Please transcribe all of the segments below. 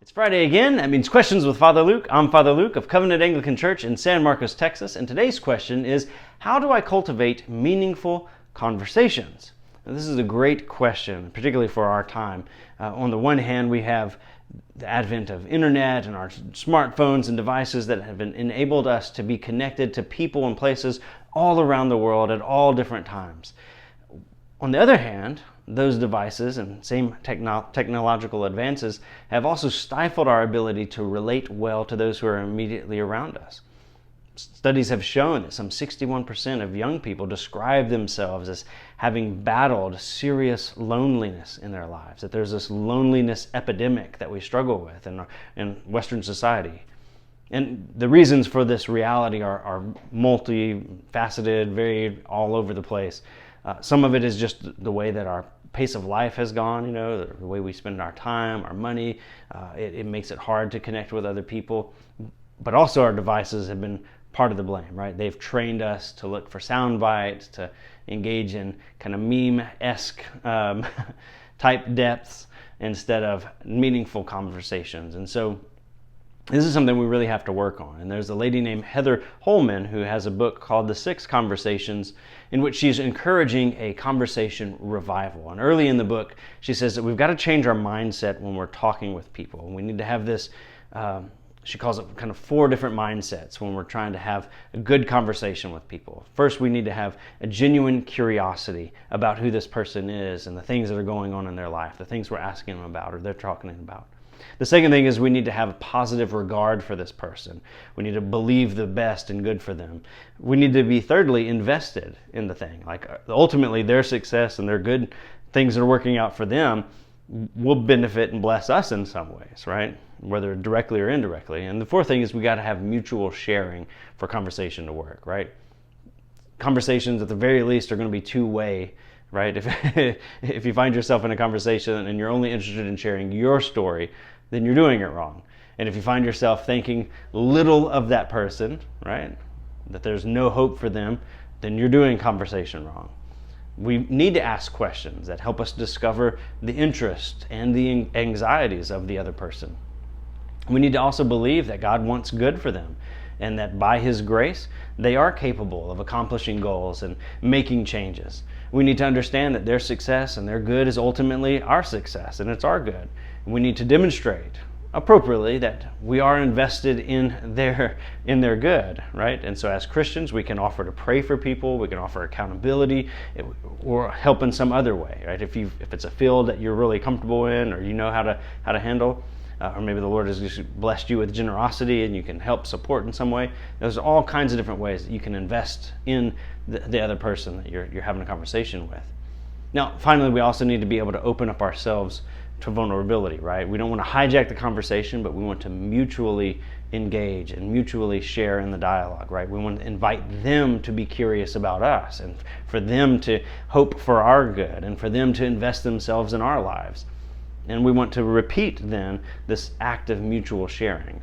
It's Friday again. That means Questions with Father Luke. I'm Father Luke of Covenant Anglican Church in San Marcos, Texas. And today's question is, how do I cultivate meaningful conversations? Now, this is a great question, particularly for our time. On the one hand, we have the advent of internet and our smartphones and devices that have enabled us to be connected to people and places all around the world at all different times. On the other hand, those devices and same technological advances have also stifled our ability to relate well to those who are immediately around us. Studies have shown that some 61% of young people describe themselves as having battled serious loneliness in their lives, that there's this loneliness epidemic that we struggle with in Western society. And the reasons for this reality are multifaceted, very all over the place. Some of it is just the way that our pace of life has gone, the way we spend our time, our money. It makes it hard to connect with other people. But also our devices have been part of the blame, right? They've trained us to look for sound bites, to engage in kind of meme-esque type depths instead of meaningful conversations. And so this is something we really have to work on. And there's a lady named Heather Holman who has a book called The 6 Conversations, in which she's encouraging a conversation revival. And early in the book, she says that we've got to change our mindset when we're talking with people. And we need to have this, she calls it kind of 4 different mindsets when we're trying to have a good conversation with people. First, we need to have a genuine curiosity about who this person is and the things that are going on in their life, the things we're asking them about or they're talking about. The second thing is we need to have a positive regard for this person. We need to believe the best and good for them. We need to be, thirdly, invested in the thing. Like ultimately their success and their good things that are working out for them will benefit and bless us in some ways, right? Whether directly or indirectly. And the fourth thing is we got to have mutual sharing for conversation to work, right? Conversations at the very least are going to be two-way, right? If you find yourself in a conversation and you're only interested in sharing your story, then you're doing it wrong. And if you find yourself thinking little of that person, right, that there's no hope for them, then you're doing conversation wrong. We need to ask questions that help us discover the interest and the anxieties of the other person. We need to also believe that God wants good for them and that by His grace, they are capable of accomplishing goals and making changes. We need to understand that their success and their good is ultimately our success and it's our good. We need to demonstrate appropriately that we are invested in their good, right? And so as Christians, we can offer to pray for people, we can offer accountability, or help in some other way, right? If it's a field that you're really comfortable in or you know how to handle, or maybe the Lord has just blessed you with generosity and you can help support in some way. There's all kinds of different ways that you can invest in the other person that you're having a conversation with. Now, finally, we also need to be able to open up ourselves to vulnerability, right? We don't want to hijack the conversation, but we want to mutually engage and mutually share in the dialogue, right? We want to invite them to be curious about us and for them to hope for our good and for them to invest themselves in our lives. And we want to repeat then this act of mutual sharing.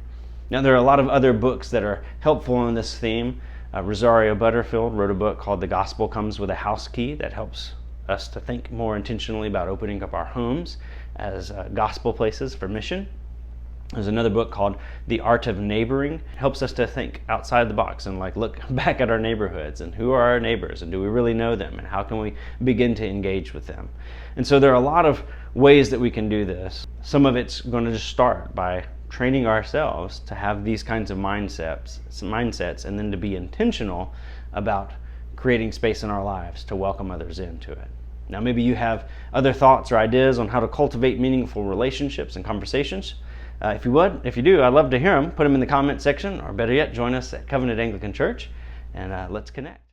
Now, there are a lot of other books that are helpful on this theme. Rosario Butterfield wrote a book called The Gospel Comes with a House Key that helps us to think more intentionally about opening up our homes as gospel places for mission. There's another book called The Art of Neighboring. It helps us to think outside the box and look back at our neighborhoods and who are our neighbors and do we really know them and how can we begin to engage with them. And so there are a lot of ways that we can do this. Some of it's going to just start by training ourselves to have these kinds of mindsets and then to be intentional about creating space in our lives to welcome others into it. Now, maybe you have other thoughts or ideas on how to cultivate meaningful relationships and conversations. If you do, I'd love to hear them. Put them in the comment section, or better yet, join us at Covenant Anglican Church, and let's connect.